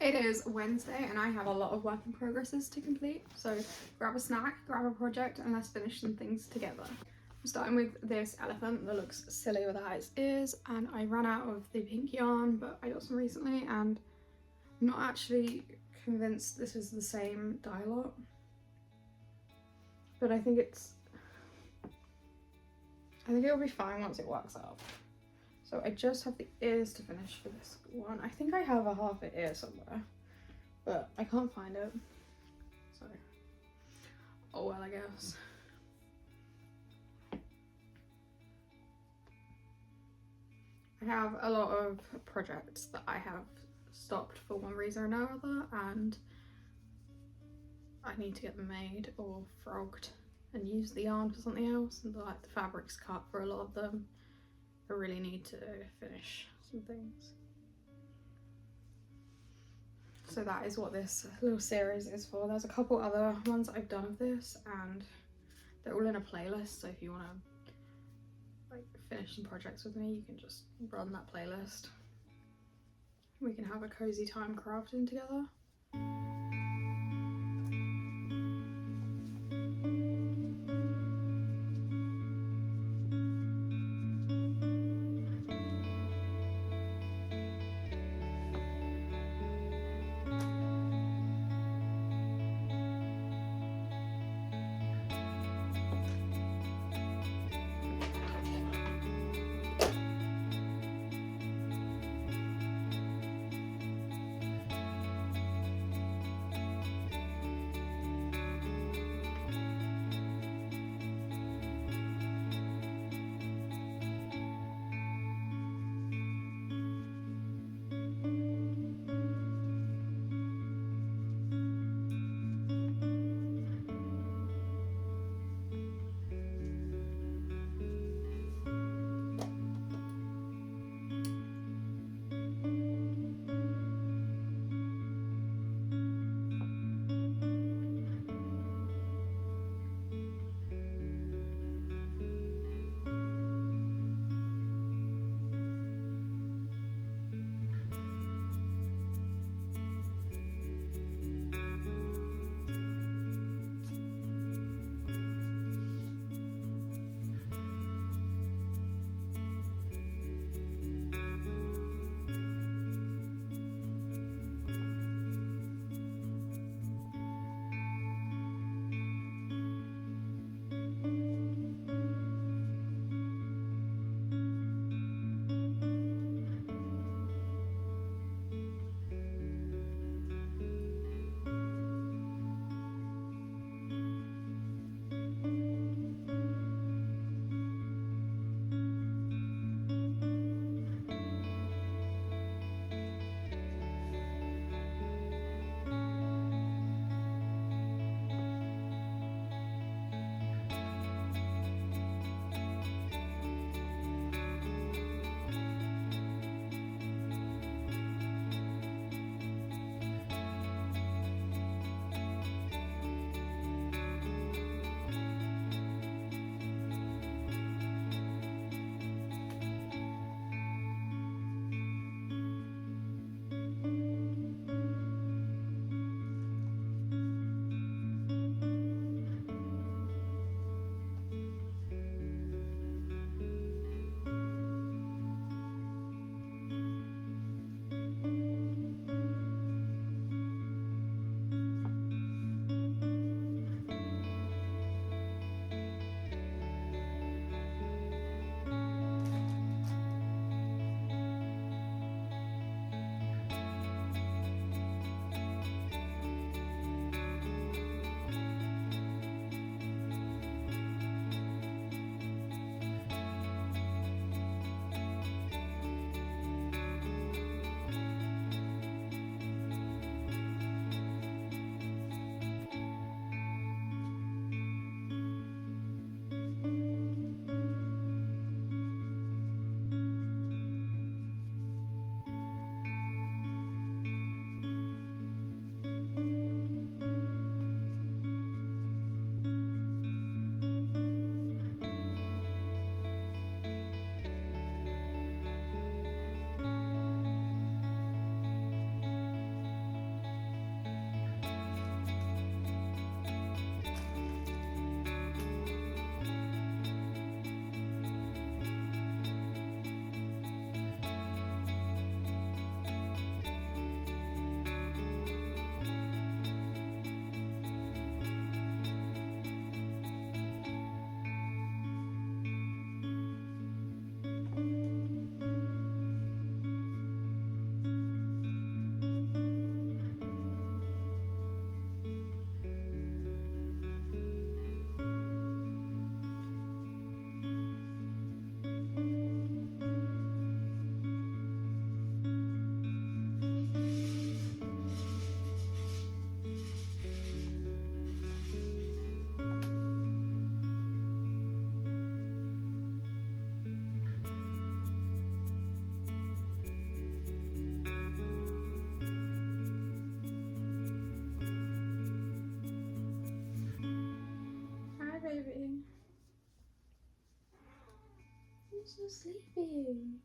It is Wednesday and I have a lot of work in progresses to complete, so grab a snack, grab a project, and let's finish some things together. I'm starting with this elephant that looks silly without its ears, and I ran out of the pink yarn, but I got some recently and I'm not actually convinced this is the same dye lot, but I think it'll be fine once it works out. So I just have the ears to finish for this one. I think I have a half an ear somewhere, but I can't find it. So, oh well, I guess. I have a lot of projects that I have stopped for one reason or another, and I need to get them made or frogged and use the yarn for something else, and the fabric's cut for a lot of them. I really need to finish some things. So that is what this little series is for. There's a couple other ones I've done of this and they're all in a playlist, so if you want to finish some projects with me, you can just run that playlist. We can have a cozy time crafting together. so sleepy.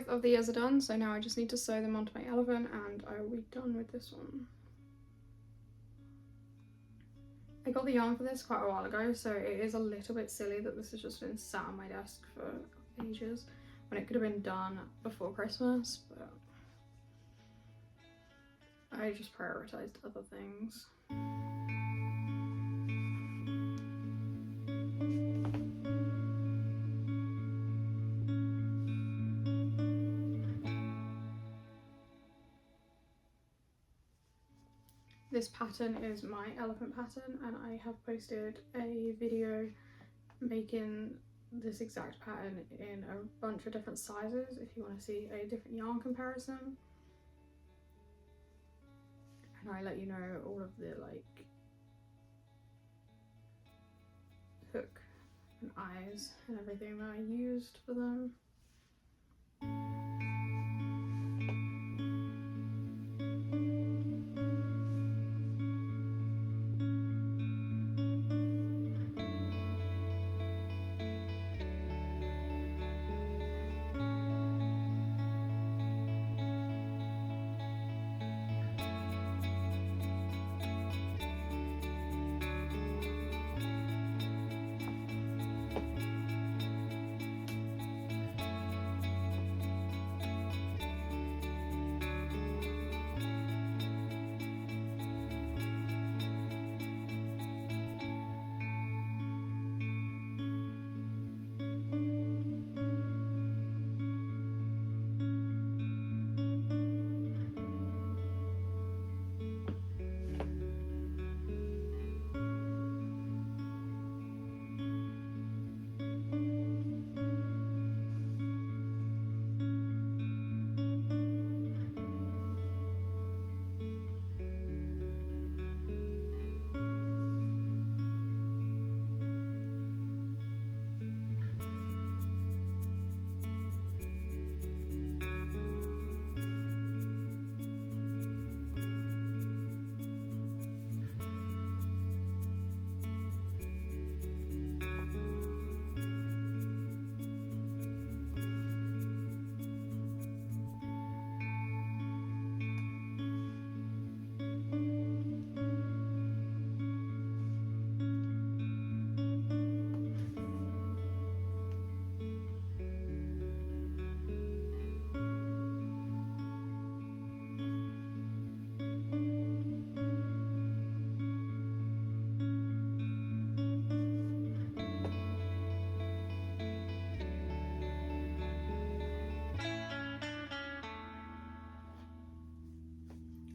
both of the ears are done, so now I just need to sew them onto my elephant and I will be done with this one. I got the yarn for this quite a while ago, so it is a little bit silly that this has just been sat on my desk for ages when it could have been done before Christmas, but I just prioritised other things. This pattern is my elephant pattern, and I have posted a video making this exact pattern in a bunch of different sizes if you want to see a different yarn comparison. And I let you know all of the like hook and eyes and everything that I used for them.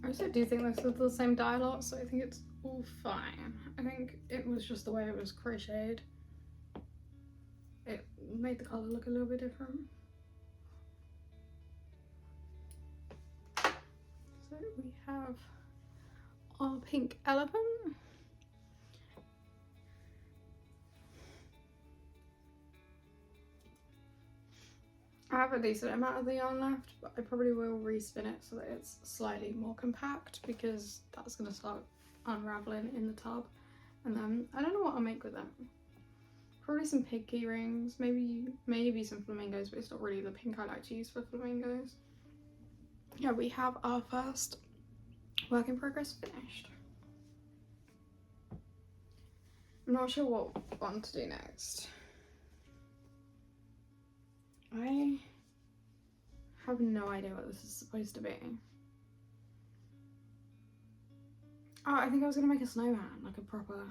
I also do think this is the same dye lot, so I think it's all fine. I think it was just the way it was crocheted. It made the colour look a little bit different. So we have our pink elephant. I have a decent amount of the yarn left, but I probably will respin it so that it's slightly more compact, because that's going to start unraveling in the tub. And then I don't know what I'll make with it. Probably some pig key rings, maybe some flamingos, but it's not really the pink I like to use for flamingos. Yeah, we have our first work in progress finished. I'm not sure what one to do next. I have no idea what this is supposed to be. Oh, I think I was gonna make a snowman, like a proper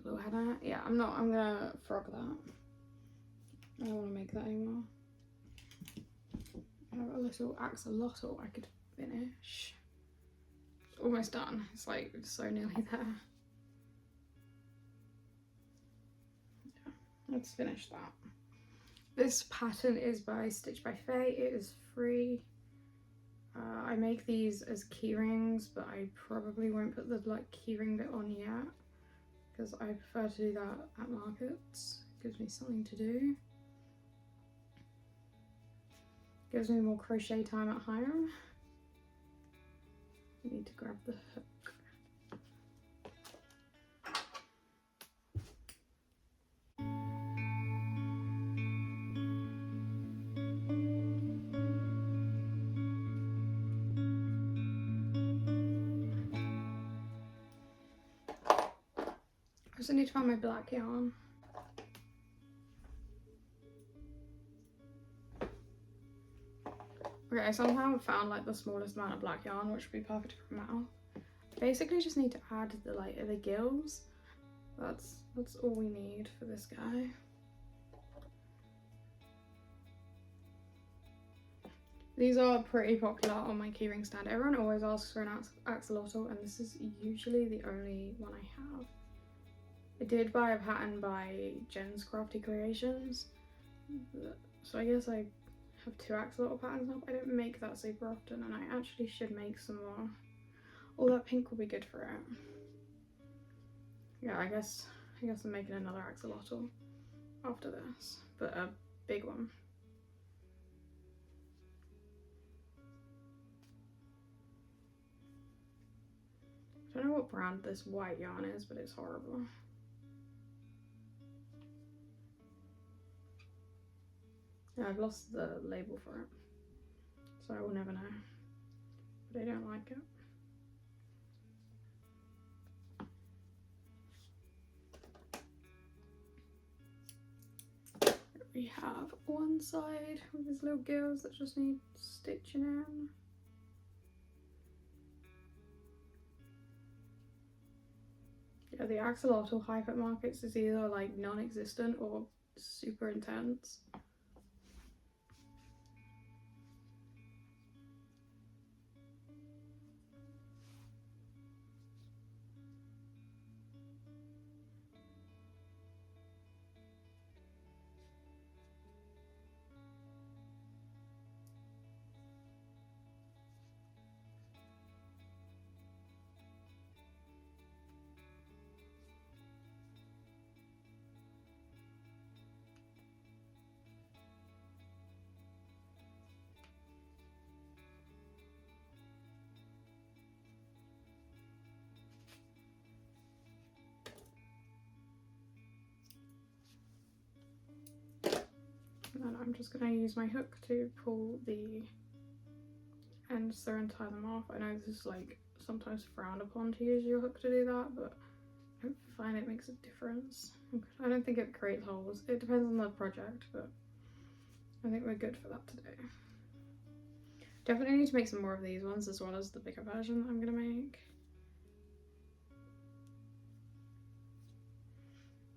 little head on it. Yeah, I'm gonna frog that. I don't wanna make that anymore. I have a little axolotl I could finish. It's almost done. It's like so nearly there. Yeah, let's finish that. This pattern is by StitchByFay. It is free. I make these as key rings, but I probably won't put the like keyring bit on yet, because I prefer to do that at markets. It gives me something to do. Gives me more crochet time at home. I need to grab the hook. also need to find my black yarn. Okay, I somehow found like the smallest amount of black yarn, which would be perfect for a mouth. Basically just need to add the gills. That's all we need for this guy. These are pretty popular on my keyring stand. Everyone always asks for an axolotl, and this is usually the only one I have. I did buy a pattern by Jen's Crafty Creations, so I guess I have 2 axolotl patterns now. I don't make that super often, and I actually should make some more. Oh, that pink will be good for it. Yeah, I guess I'm making another axolotl after this, but a big one. I don't know what brand this white yarn is, but it's horrible. Yeah, I've lost the label for it, so I will never know, but I don't like it. We have one side with these little gills that just need stitching in. Yeah, the axolotl hype at markets is either like non-existent or super intense. And then I'm just going to use my hook to pull the ends through and tie them off. I know this is like sometimes frowned upon to use your hook to do that, but I don't find it makes a difference. I don't think it creates holes. It depends on the project, but I think we're good for that today. Definitely need to make some more of these ones as well as the bigger version that I'm going to make.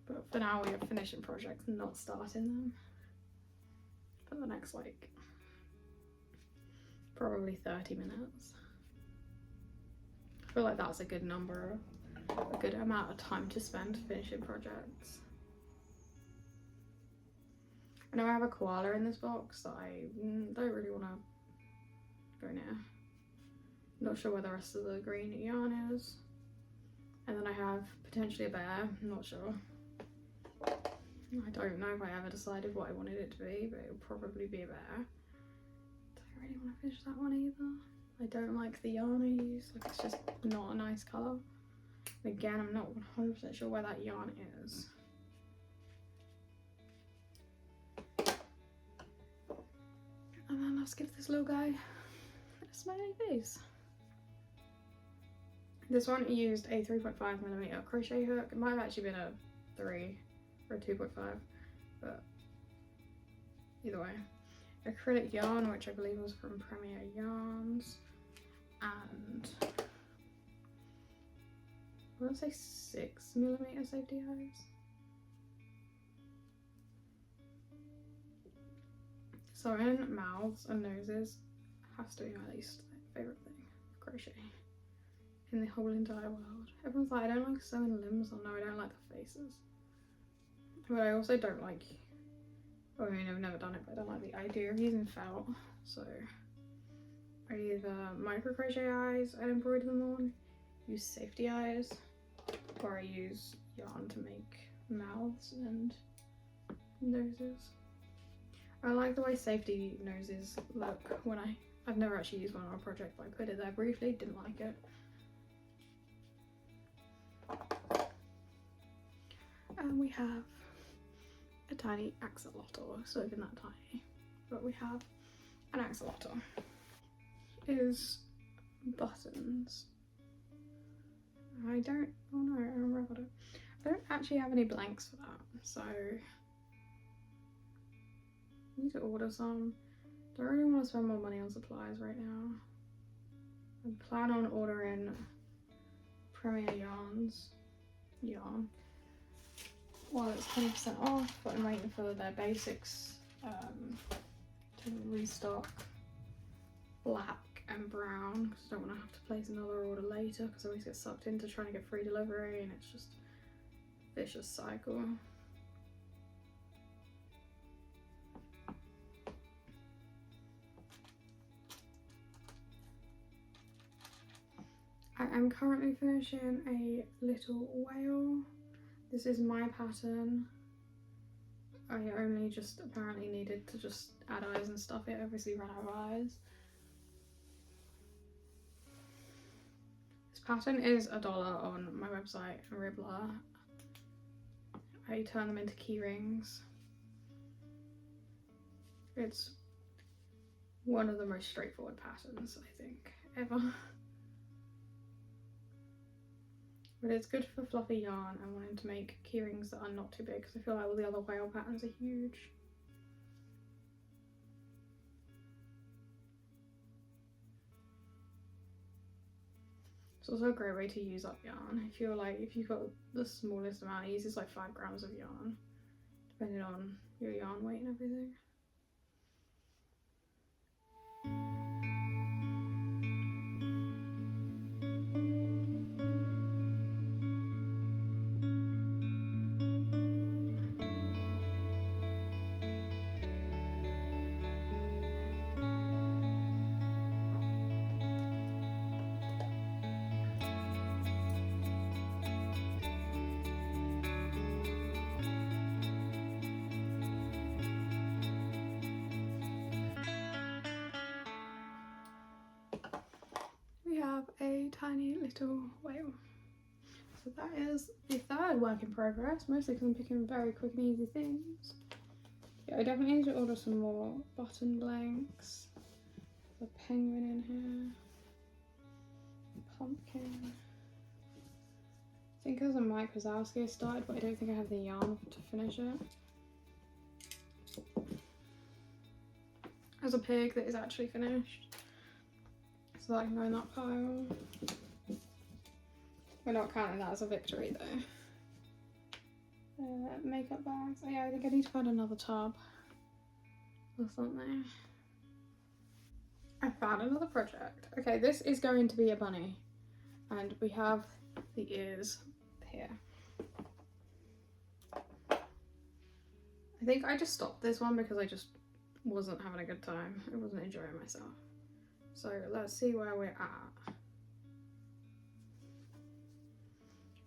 But for now we are finishing projects, not starting them. For the next like probably 30 minutes. I feel like that's a good number, a good amount of time to spend finishing projects. I know I have a koala in this box that I don't really want to go near. Not sure where the rest of the green yarn is. And then I have potentially a bear, I'm not sure. I don't know if I ever decided what I wanted it to be, but it would probably be a bear. Don't really want to finish that one either. I don't like the yarn I use, like it's just not a nice colour. And again, I'm not 100% sure where that yarn is. And then let's give this little guy a smiley face. This one used a 3.5mm crochet hook. It might have actually been a 3 or a 2.5, but either way. Acrylic yarn, which I believe was from Premier Yarns, and I want to say 6mm safety eyes. Sewing mouths and noses has to be my least favourite thing of crochet in the whole entire world. Everyone's like, I don't like sewing limbs, or no, I don't like the faces. But I also don't like, I mean, I've never done it, but I don't like the idea of using felt. So I either micro crochet eyes, I embroider them on, use safety eyes, or I use yarn to make mouths and noses. I like the way safety noses look when I've never actually used one on a project, but I put it there briefly, didn't like it. And we have a tiny axolotl, so even that tiny, but we have an axolotl. Is buttons. I don't actually have any blanks for that, so I need to order some. Don't really want to spend more money on supplies right now. I plan on ordering Premier yarn while it's 20% off, but I'm waiting for their basics to restock black and brown because I don't want to have to place another order later because I always get sucked into trying to get free delivery and it's just a vicious cycle. I am currently finishing a little whale. This is my pattern. I only just apparently needed to just add eyes and stuff. It obviously ran out of eyes. This pattern is $1 on my website, Ribbler. I turn them into key rings. It's one of the most straightforward patterns, I think, ever. But it's good for fluffy yarn and wanting to make key rings that are not too big because I feel like all the other whale patterns are huge. It's also a great way to use up yarn. I feel like if you've got the smallest amount, it uses like 5 grams of yarn, depending on your yarn weight and everything. We have a tiny little whale. So that is the third work in progress, mostly because I'm picking very quick and easy things. Yeah, I definitely need to order some more button blanks. There's a penguin in here. A pumpkin. I think there's a Mike Wazowski I started, but I don't think I have the yarn to finish it. There's a pig that is actually finished. So that can go in that pile. We're not counting that as a victory though. Makeup bags. Oh yeah, I think I need to find another tub or something. I found another project. Okay, this is going to be a bunny. And we have the ears here. I think I just stopped this one because I just wasn't having a good time. I wasn't enjoying myself. So let's see where we're at.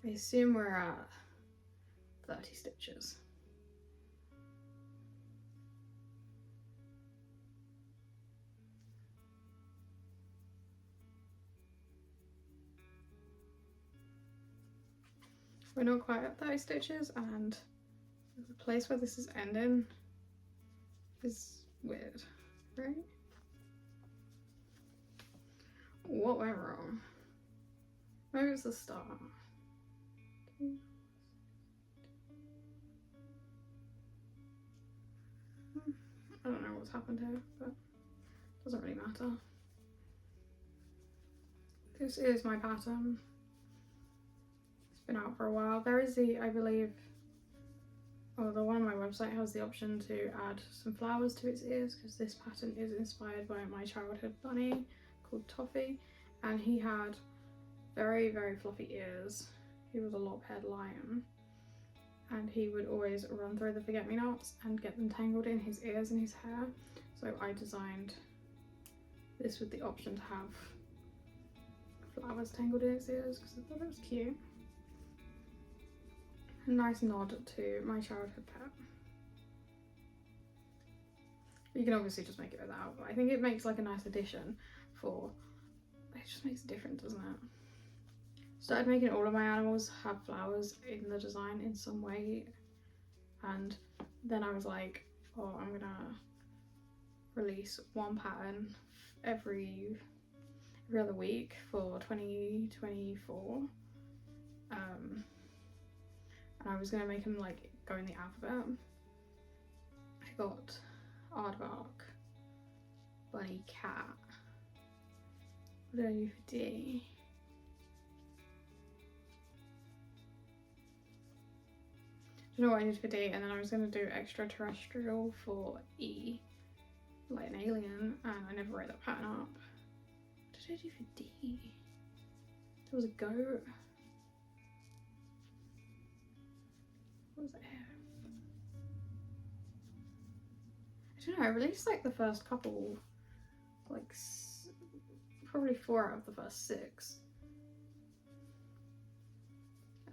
I assume we're at 30 stitches. We're not quite at 30 stitches, and the place where this is ending is weird, right? What went wrong? Maybe it's the start. I don't know what's happened here, but it doesn't really matter. This is my pattern. It's been out for a while. There is the, I believe, oh, the one on my website has the option to add some flowers to its ears because this pattern is inspired by my childhood bunny called Toffee, and he had very, very fluffy ears. He was a lop-haired lion, and he would always run through the forget-me-nots and get them tangled in his ears and his hair. So I designed this with the option to have flowers tangled in his ears because I thought it was cute. A nice nod to my childhood pet. You can obviously just make it without, but I think it makes like a nice addition for, it just makes a difference, doesn't it? Started making all of my animals have flowers in the design in some way, and then I was like, oh, I'm gonna release one pattern every other week for 2024, and I was going to make them like go in the alphabet. I got aardvark, bunny, cat. What did I do for D? I don't know what I did for D, and then I was going to do extraterrestrial for E, like an alien, and I never wrote that pattern up. What did I do for D? There was a goat. What was F? I don't know, I released like the first couple, like probably 4 out of the first 6.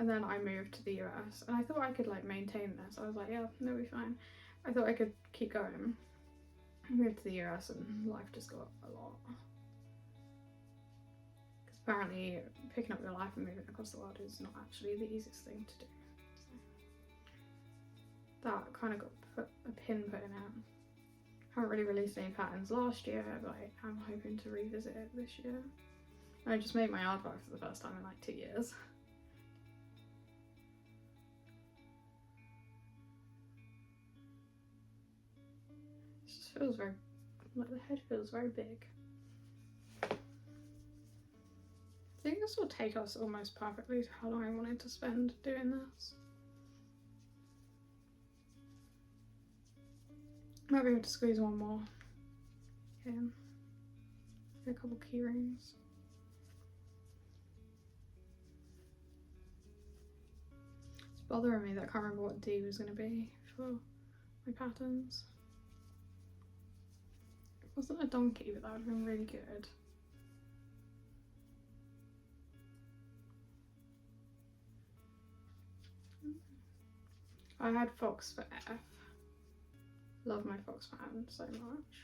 And then I moved to the US, and I thought I could like maintain this. I was like, yeah, that'll be fine. I thought I could keep going. I moved to the US and life just got a lot. Because apparently picking up your life and moving across the world is not actually the easiest thing to do. So that kind of got a pin put in it. Haven't really released any patterns last year, but I'm hoping to revisit it this year. I just made my aardvark for the first time in like 2 years. Feels very, like the head feels very big. I think this will take us almost perfectly to how long I wanted to spend doing this. Might be able to squeeze one more in. A couple key rings. It's bothering me that I can't remember what D was going to be for my patterns. It wasn't a donkey, but that would have been really good. I had fox for F. Love my fox pattern so much.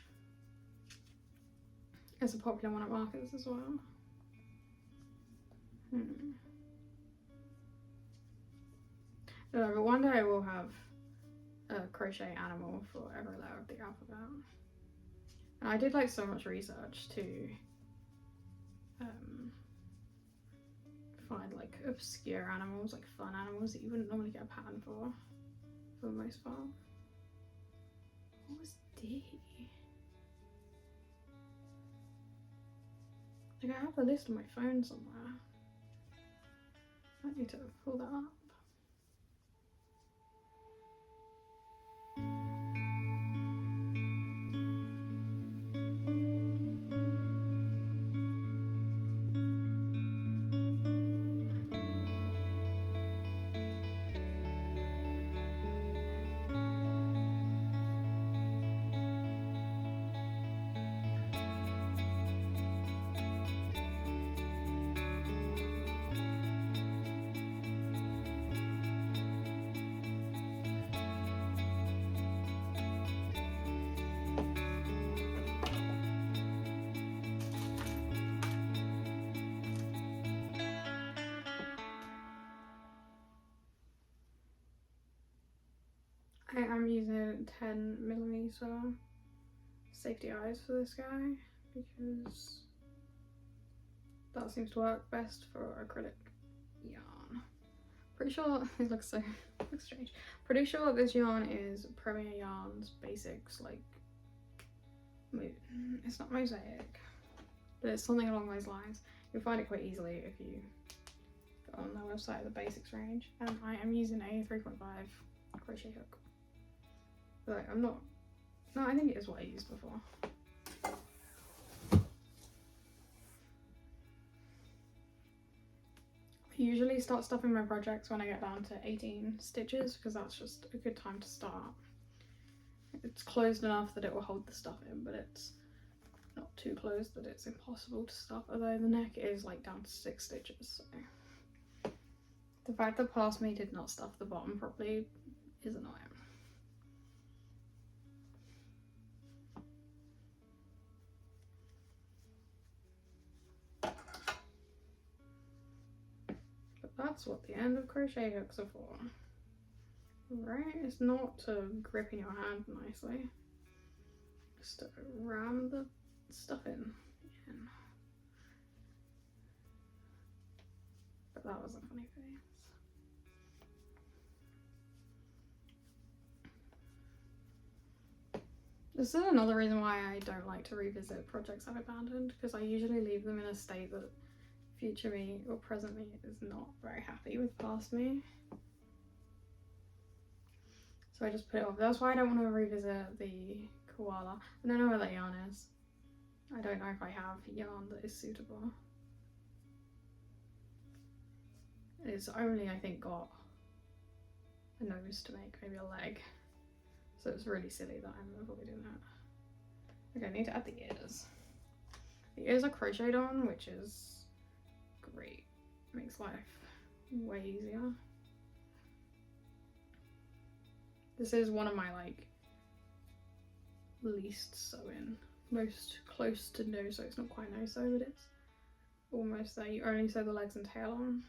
It's a popular one at markets as well. No, but one day I will have a crochet animal for every letter of the alphabet. And I did like so much research to find like obscure animals, like fun animals that you wouldn't normally get a pattern for the most part. What was D? Like I have the list on my phone somewhere. I need to pull that up. I'm using 10mm safety eyes for this guy because that seems to work best for acrylic yarn. Pretty sure it looks strange. Pretty sure this yarn is Premier Yarn's Basics, like it's not mosaic, but it's something along those lines. You'll find it quite easily if you go on their website, the Basics range. And I am using a 3.5 crochet hook. But I'm not, no, I think it is what I used before. I usually start stuffing my projects when I get down to 18 stitches because that's just a good time to start. It's closed enough that it will hold the stuff in, but it's not too closed that it's impossible to stuff, although the neck is like down to 6 stitches, so the fact that past me did not stuff the bottom properly is annoying. That's what the end of crochet hooks are for, right? It's not to grip in your hand nicely, just to ram the stuff in. But that was a funny face. This is another reason why I don't like to revisit projects I've abandoned, because I usually leave them in a state that future me or present me is not very happy with past me. So I just put it off. That's why I don't want to revisit the koala. I don't know where that yarn is. I don't know if I have yarn that is suitable. It's only, I think, got a nose to make, maybe a leg. So it's really silly that I'm avoiding that. Okay, I need to add the ears. The ears are crocheted on, which is great. Makes life way easier. This is one of my like least sewing, most close to no sew. It's not quite no sew, but it's almost there. You only sew the legs and tail on.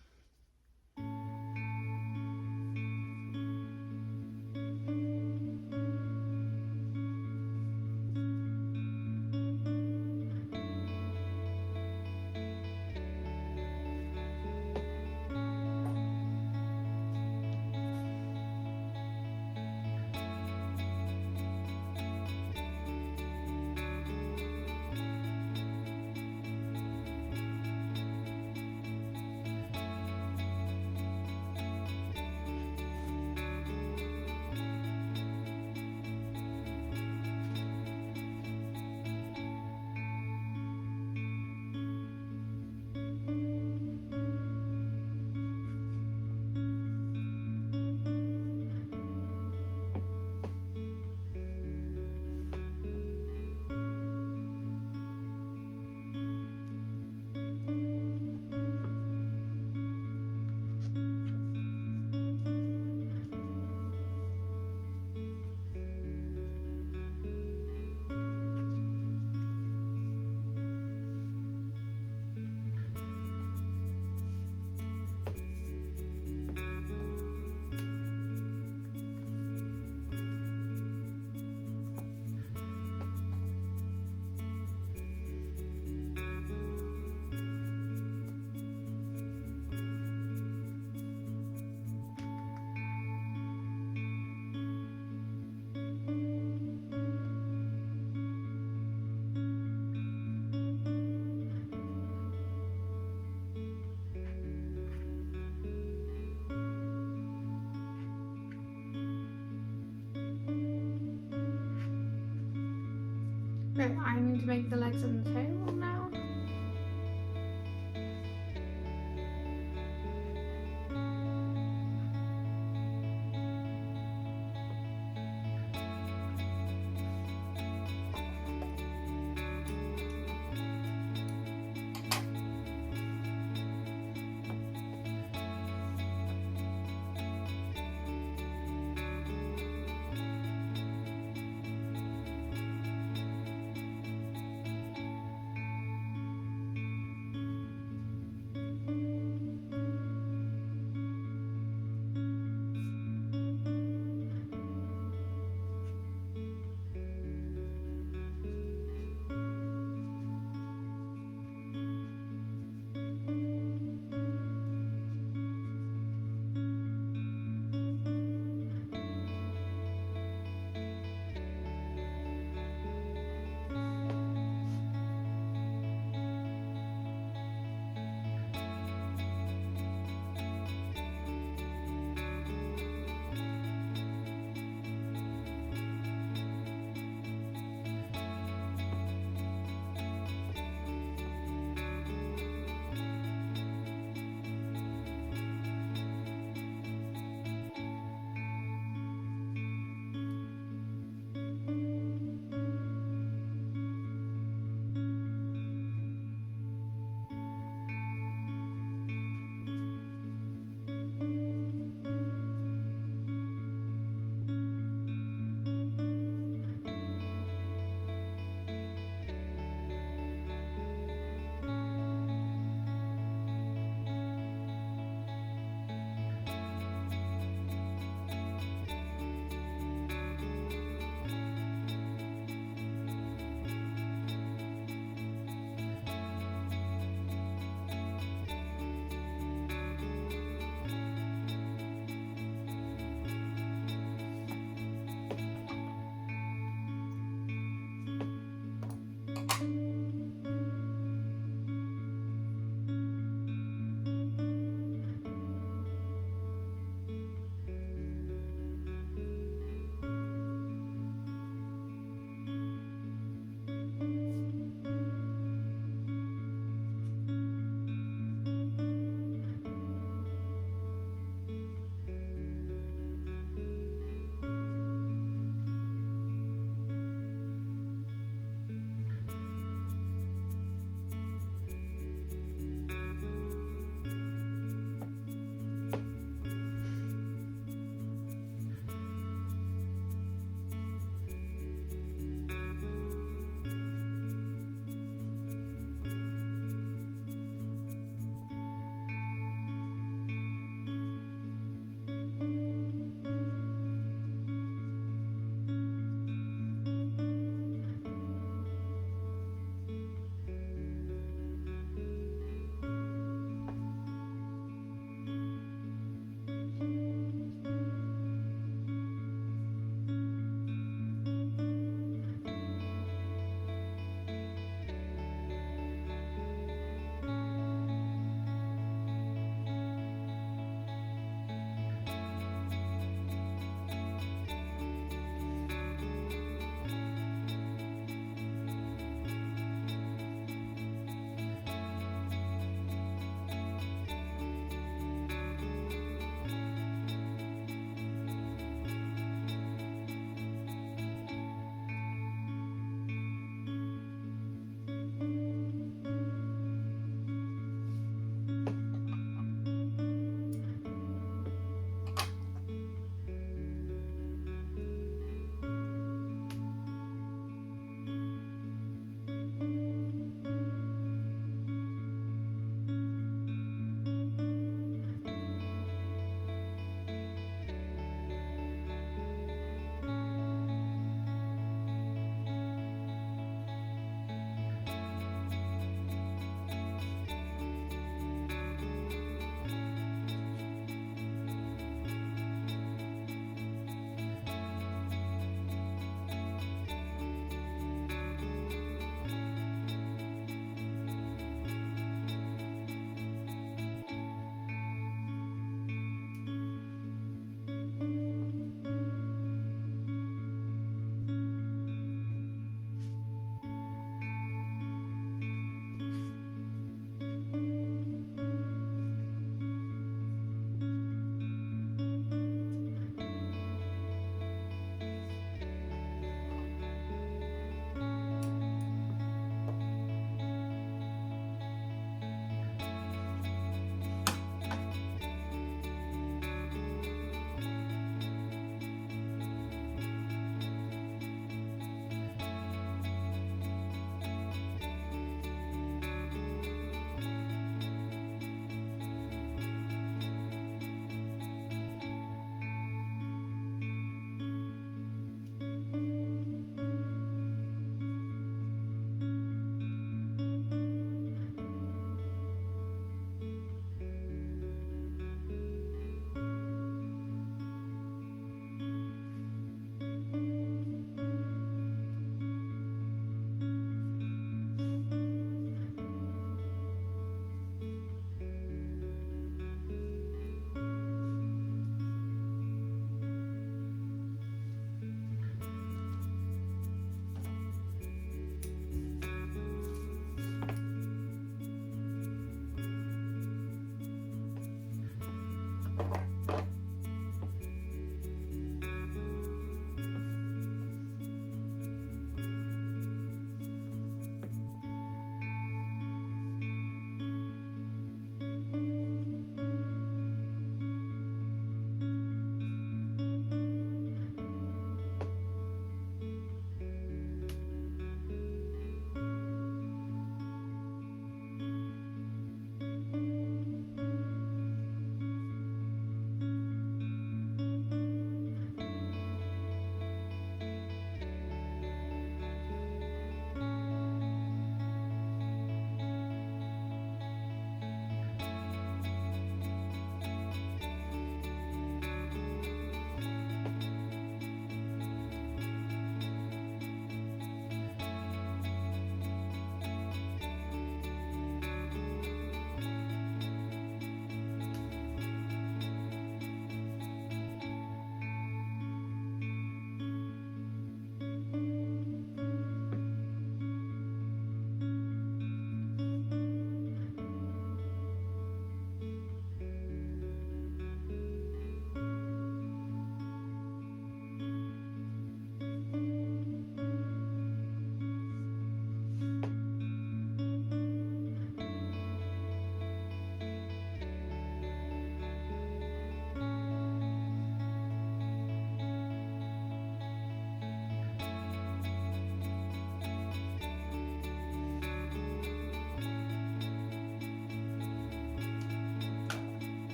Okay, I need to make the legs and the tail now.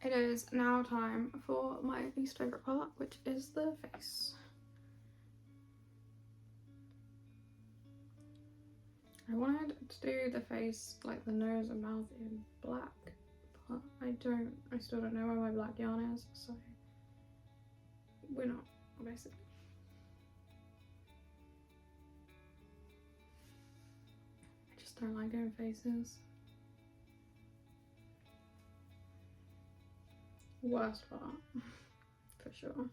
It is now time for my least favourite part, which is the face. I wanted to do the face, like the nose and mouth, in black, but I still don't know where my black yarn is, so we're not, basically. I just don't like doing faces. Worst part, for sure.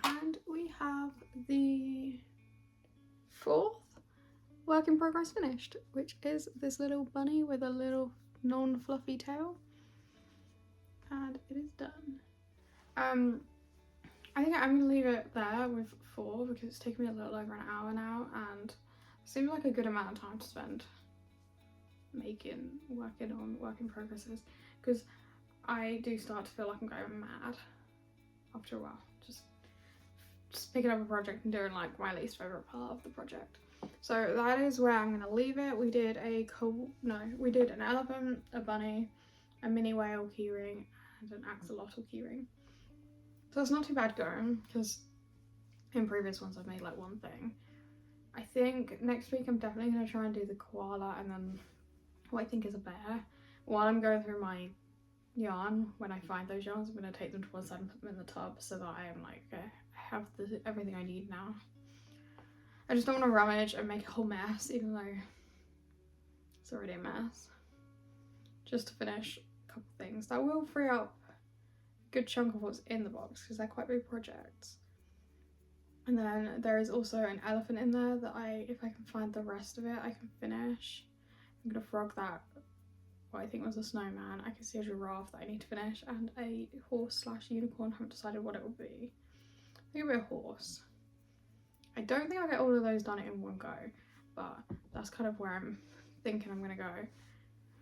And we have the fourth work in progress finished, which is this little bunny with a little non-fluffy tail, and it is done. I think I'm gonna leave it there with 4 because it's taken me a little over an hour now, and seems like a good amount of time to spend working on work in progresses, because I do start to feel like I'm going mad after a while. Just picking up a project and doing like my least favourite part of the project. So that is where I'm going to leave it. We did an elephant, a bunny, a mini whale keyring, and an axolotl keyring. So it's not too bad going, because in previous ones I've made like one thing. I think next week I'm definitely going to try and do the koala and then what I think is a bear. While I'm going through my yarn, when I find those yarns, I'm going to take them to one side and put them in the tub so that I am like, I have everything I need now. I just don't want to rummage and make a whole mess, even though it's already a mess. Just to finish a couple things. That will free up a good chunk of what's in the box, because they're quite big projects. And then there is also an elephant in there that if I can find the rest of it, I can finish. I'm going to frog that, what I think was a snowman. I can see a giraffe that I need to finish, and a horse/unicorn. Haven't decided what it will be. I think it'll be a horse. I don't think I'll get all of those done in one go, but that's kind of where I'm thinking I'm going to go.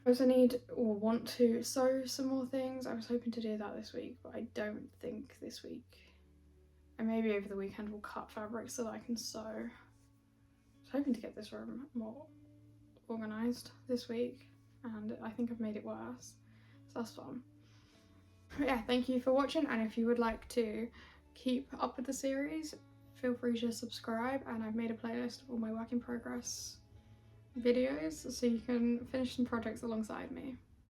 I also need or want to sew some more things. I was hoping to do that this week, but I don't think this week. And maybe over the weekend we'll cut fabric so that I can sew. I was hoping to get this room more organised this week, and I think I've made it worse, so that's fun. But yeah, thank you for watching, and if you would like to keep up with the series, feel free to subscribe, and I've made a playlist of all my work in progress videos so you can finish some projects alongside me.